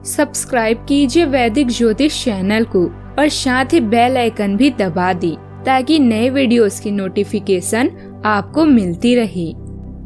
Subscribe कीजिए वैदिक ज्योतिष चैनल को और साथ ही बेल आइकन भी दबा दी ताकि नए वीडियोस की नोटिफिकेशन आपको मिलती रहे।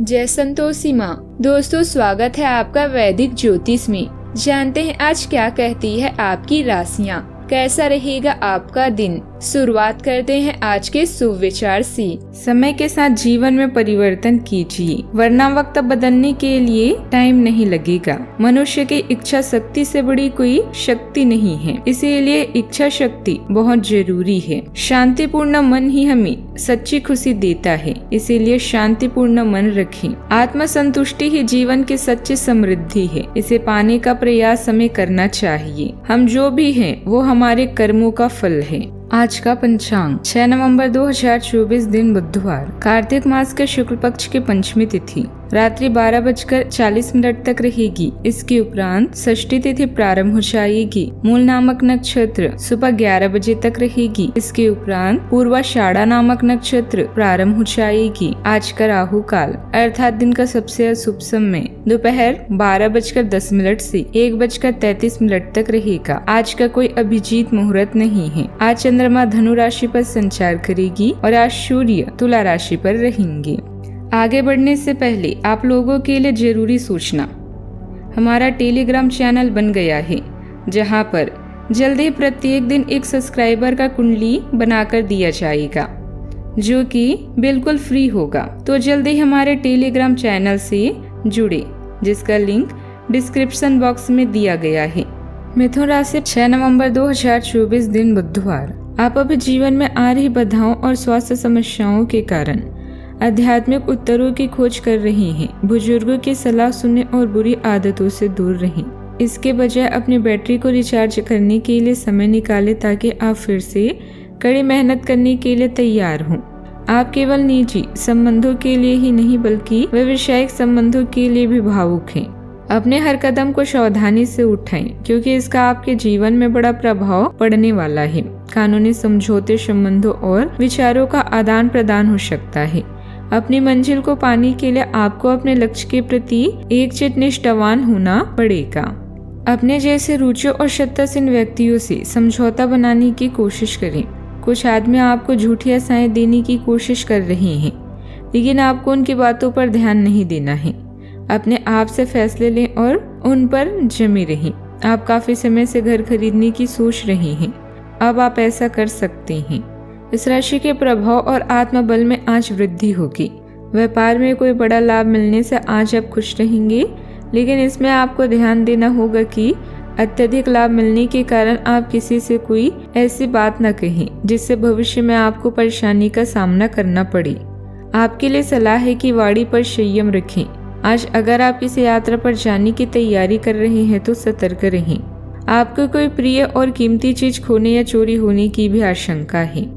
जय संतोषी माँ। दोस्तों, स्वागत है आपका वैदिक ज्योतिष में। जानते हैं आज क्या कहती है आपकी राशियाँ, कैसा रहेगा आपका दिन। शुरुआत करते हैं आज के शुभ विचार से। समय के साथ जीवन में परिवर्तन कीजिए, वरना वक्त बदलने के लिए टाइम नहीं लगेगा। मनुष्य की इच्छा शक्ति से बड़ी कोई शक्ति नहीं है, इसीलिए इच्छा शक्ति बहुत जरूरी है। शांतिपूर्ण मन ही हमें सच्ची खुशी देता है, इसीलिए शांतिपूर्ण मन रखें। आत्म संतुष्टि ही जीवन की सच्ची समृद्धि है, इसे पाने का प्रयास हमें करना चाहिए। हम जो भी हैं वो हमारे कर्मों का फल है। आज का पंचांग 6 नवंबर 2024 दिन बुधवार, कार्तिक मास के शुक्ल पक्ष की पंचमी तिथि रात्रि 12:40 तक रहेगी। इसके उपरांत षष्ठी तिथि प्रारंभ हो जाएगी। मूल नामक नक्षत्र सुबह 11 बजे तक रहेगी। इसके उपरांत पूर्वाषाढ़ा नामक नक्षत्र प्रारंभ हो जाएगी। आज का राहु काल अर्थात दिन का सबसे अशुभ समय दोपहर 12:10 से 1:33 तक रहेगा। आज का कोई अभिजीत मुहूर्त नहीं है। आज चंद्रमा धनु राशि पर संचार करेगी और आज सूर्य तुला राशि पर रहेंगे। आगे बढ़ने से पहले आप लोगों के लिए जरूरी सूचना, हमारा टेलीग्राम चैनल बन गया है, जहां पर जल्द ही प्रत्येक दिन एक सब्सक्राइबर का कुंडली बनाकर दिया जाएगा, जो कि बिल्कुल फ्री होगा। तो जल्दी हमारे टेलीग्राम चैनल से जुड़े, जिसका लिंक डिस्क्रिप्शन बॉक्स में दिया गया है। मिथुन राशि 6 नवंबर 2024 दिन बुधवार, आप अभी जीवन में आ रही बाधाओं और स्वास्थ्य समस्याओं के कारण आध्यात्मिक उत्तरों की खोज कर रहे हैं। बुजुर्गों की सलाह सुने और बुरी आदतों से दूर रहें। इसके बजाय अपनी बैटरी को रिचार्ज करने के लिए समय निकालें, ताकि आप फिर से कड़ी मेहनत करने के लिए तैयार हों। आप केवल निजी संबंधों के लिए ही नहीं बल्कि व्यावसायिक संबंधों के लिए भी भावुक हैं। अपने हर कदम को सावधानी से उठाएं, क्योंकि इसका आपके जीवन में बड़ा प्रभाव पड़ने वाला है। कानूनी समझौते, संबंधों और विचारों का आदान प्रदान हो सकता है। अपनी मंजिल को पाने के लिए आपको अपने लक्ष्य के प्रति एकचित्त निष्ठावान होना पड़ेगा। अपने जैसे रुचियों और सत्तासीन व्यक्तियों से समझौता बनाने की कोशिश करें। कुछ आदमी आपको झूठी आशाएं देने की कोशिश कर रहे हैं, लेकिन आपको उनकी बातों पर ध्यान नहीं देना है। अपने आप से फैसले लें और उन पर जमे रहें। आप काफी समय से घर खरीदने की सोच रहे हैं, अब आप ऐसा कर सकते हैं। इस राशि के प्रभाव और आत्मबल में आज वृद्धि होगी। व्यापार में कोई बड़ा लाभ मिलने से आज आप खुश रहेंगे, लेकिन इसमें आपको ध्यान देना होगा कि अत्यधिक लाभ मिलने के कारण आप किसी से कोई ऐसी बात न कहें जिससे भविष्य में आपको परेशानी का सामना करना पड़े। आपके लिए सलाह है कि वाणी पर संयम रखें। आज अगर आप किसी यात्रा पर जाने की तैयारी कर रहे हैं तो सतर्क रहें। आपको कोई प्रिय और कीमती चीज खोने या चोरी होने की भी आशंका है।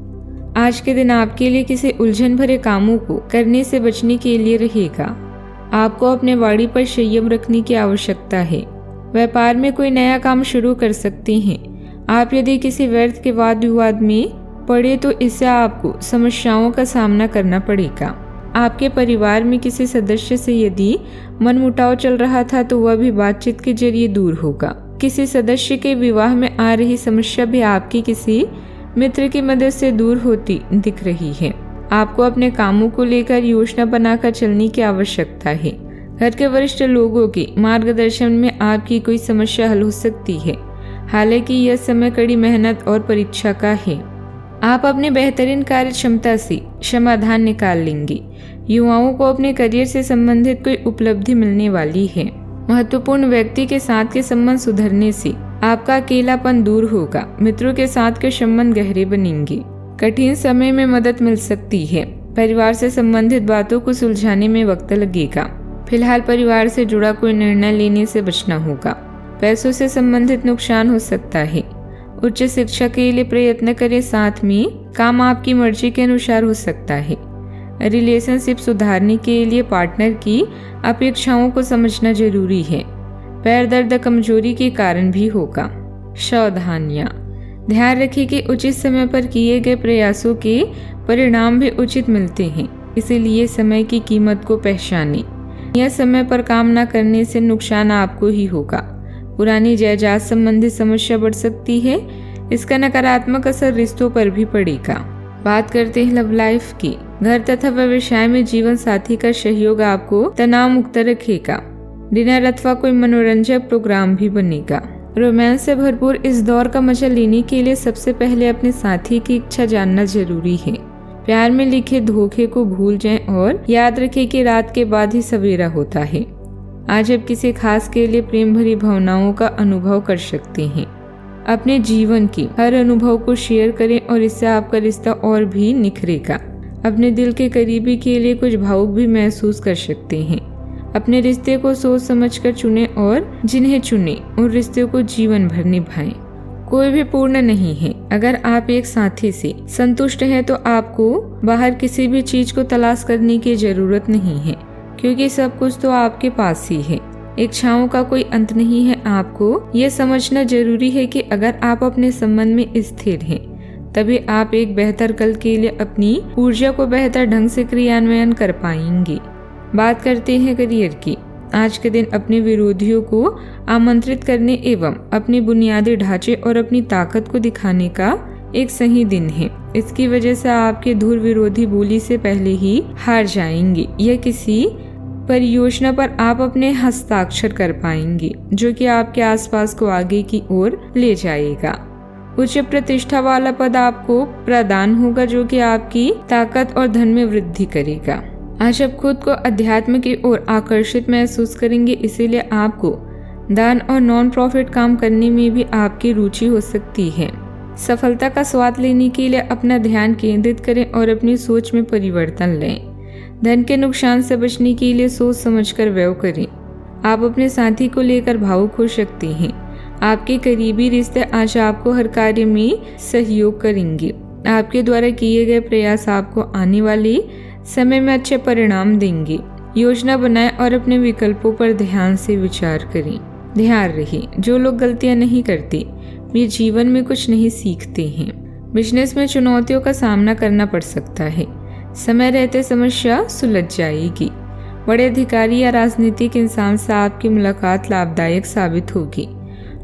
आज के दिन आपके लिए किसी उलझन भरे कामों को करने से बचने के लिए रहेगा। आपको अपने वाणी पर संयम रखने की आवश्यकता है। व्यापार में कोई नया काम शुरू कर सकते हैं। आप यदि किसी व्यर्थ के वाद विवाद में पड़े तो इससे आपको समस्याओं का सामना करना पड़ेगा। आपके परिवार में किसी सदस्य से यदि मनमुटाव चल रहा था तो वह भी बातचीत के जरिए दूर होगा। किसी सदस्य के विवाह में आ रही समस्या भी आपकी किसी मित्र की मदद से दूर होती दिख रही है। आपको अपने कामों को लेकर योजना बनाकर चलने की आवश्यकता है। घर के वरिष्ठ लोगों के मार्गदर्शन में आपकी कोई समस्या हल हो सकती है। हालांकि यह समय कड़ी मेहनत और परीक्षा का है। आप अपने बेहतरीन कार्य क्षमता से समाधान निकाल लेंगे। युवाओं को अपने करियर से संबंधित कोई उपलब्धि मिलने वाली है। महत्वपूर्ण व्यक्ति के साथ के संबंध सुधरने से आपका अकेलापन दूर होगा। मित्रों के साथ के संबंध गहरे बनेंगे। कठिन समय में मदद मिल सकती है। परिवार से संबंधित बातों को सुलझाने में वक्त लगेगा। फिलहाल परिवार से जुड़ा कोई निर्णय लेने से बचना होगा। पैसों से संबंधित नुकसान हो सकता है। उच्च शिक्षा के लिए प्रयत्न करें, साथ में काम आपकी मर्जी के अनुसार हो सकता है। रिलेशनशिप सुधारने के लिए पार्टनर की अपेक्षाओं को समझना जरूरी है। पैर दर्द कमजोरी के कारण भी होगा। सावधानियां, ध्यान रखें कि उचित समय पर किए गए प्रयासों के परिणाम भी उचित मिलते हैं, इसीलिए समय की कीमत को पहचानें। यह समय पर काम न करने से नुकसान आपको ही होगा। पुरानी जायदाद संबंधी समस्या बढ़ सकती है। इसका नकारात्मक असर रिश्तों पर भी पड़ेगा। बात करते हैं लव लाइफ की। घर तथा व्यवसाय में जीवन साथी का सहयोग आपको तनाव मुक्त रखेगा। डिनर अथवा कोई मनोरंजक प्रोग्राम भी बनेगा। रोमांस से भरपूर इस दौर का मजा लेने के लिए सबसे पहले अपने साथी की इच्छा जानना जरूरी है। प्यार में लिखे धोखे को भूल जाएं और याद रखें कि रात के बाद ही सवेरा होता है। आज आप किसी खास के लिए प्रेम भरी भावनाओं का अनुभव कर सकते हैं। अपने जीवन की हर अनुभव को शेयर करें और इससे आपका रिश्ता और भी निखरेगा। अपने दिल के करीबी के लिए कुछ भावुक भी महसूस कर सकते हैं। अपने रिश्ते को सोच समझकर चुनें और जिन्हें चुनें उन रिश्ते को जीवन भर निभाएं। कोई भी पूर्ण नहीं है। अगर आप एक साथी से संतुष्ट हैं तो आपको बाहर किसी भी चीज को तलाश करने की जरूरत नहीं है, क्योंकि सब कुछ तो आपके पास ही है। इच्छाओं का कोई अंत नहीं है। आपको यह समझना जरूरी है कि अगर आप अपने संबंध में स्थिर हैं, तभी आप एक बेहतर कल के लिए अपनी ऊर्जा को बेहतर ढंग से क्रियान्वयन कर पाएंगे। बात करते हैं करियर की। आज के दिन अपने विरोधियों को आमंत्रित करने एवं अपने बुनियादी ढांचे और अपनी ताकत को दिखाने का एक सही दिन है। इसकी वजह से आपके धुर विरोधी बोली से पहले ही हार जाएंगे या किसी परियोजना पर आप अपने हस्ताक्षर कर पाएंगे, जो कि आपके आसपास को आगे की ओर ले जाएगा। उच्च प्रतिष्ठा वाला पद आपको प्रदान होगा, जो कि आपकी ताकत और धन में वृद्धि करेगा। आज आप खुद को अध्यात्म की ओर आकर्षित महसूस करेंगे, इसीलिए आपको दान और नॉन प्रॉफिट काम करने में भी आपकी रुचि हो सकती है। सफलता का स्वाद लेने के लिए अपना ध्यान केंद्रित करें और अपनी सोच में परिवर्तन लें। धन के नुकसान से बचने के लिए सोच समझकर व्यय करें। आप अपने साथी को लेकर भावुक हो सकते हैं। आपके करीबी रिश्ते आज आपको हर कार्य में सहयोग करेंगे। आपके द्वारा किए गए प्रयास आपको आने वाले समय में अच्छे परिणाम देंगे। योजना बनाएं और अपने विकल्पों पर ध्यान से विचार करें। ध्यान रहे, जो लोग गलतियां नहीं करते वे जीवन में कुछ नहीं सीखते हैं। बिजनेस में चुनौतियों का सामना करना पड़ सकता है। समय रहते समस्या सुलझ जाएगी। बड़े अधिकारी या राजनीतिक इंसान से आपकी मुलाकात लाभदायक साबित होगी।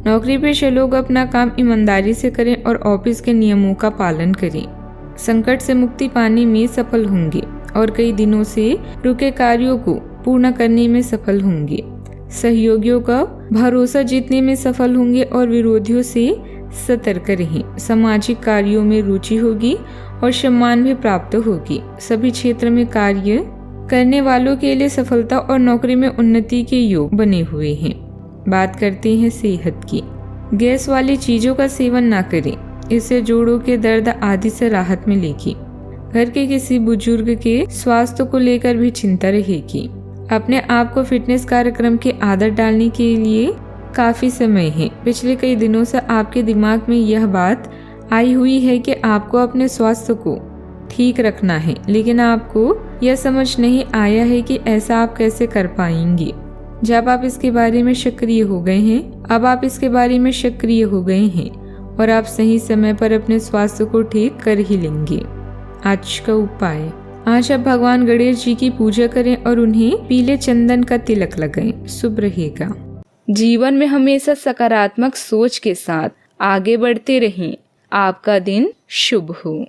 नौकरी पेशे लोग अपना काम ईमानदारी से करें और ऑफिस के नियमों का पालन करें। संकट से मुक्ति पाने में सफल होंगे और कई दिनों से रुके कार्यों को पूर्ण करने में सफल होंगे। सहयोगियों का भरोसा जीतने में सफल होंगे और विरोधियों से सतर्क रहें। सामाजिक कार्यों में रुचि होगी और सम्मान भी प्राप्त होगी। सभी क्षेत्र में कार्य करने वालों के लिए सफलता और नौकरी में उन्नति के योग बने हुए हैं। बात करते हैं सेहत की। गैस वाली चीजों का सेवन ना करें, इससे जोड़ों के दर्द आदि से राहत मिलेगी। घर के किसी बुजुर्ग के स्वास्थ्य को लेकर भी चिंता रहेगी। अपने आप को फिटनेस कार्यक्रम की आदत डालने के लिए काफी समय है। पिछले कई दिनों से आपके दिमाग में यह बात आई हुई है कि आपको अपने स्वास्थ्य को ठीक रखना है, लेकिन आपको यह समझ नहीं आया है कि ऐसा आप कैसे कर पाएंगे। जब आप इसके बारे में सक्रिय हो गए हैं, अब आप इसके बारे में सक्रिय हो गए हैं और आप सही समय पर अपने स्वास्थ्य को ठीक कर ही लेंगे। आज का उपाय, आज आप भगवान गणेश जी की पूजा करें और उन्हें पीले चंदन का तिलक लगाएं। शुभ रहेगा। जीवन में हमेशा सकारात्मक सोच के साथ आगे बढ़ते रहें। आपका दिन शुभ हो।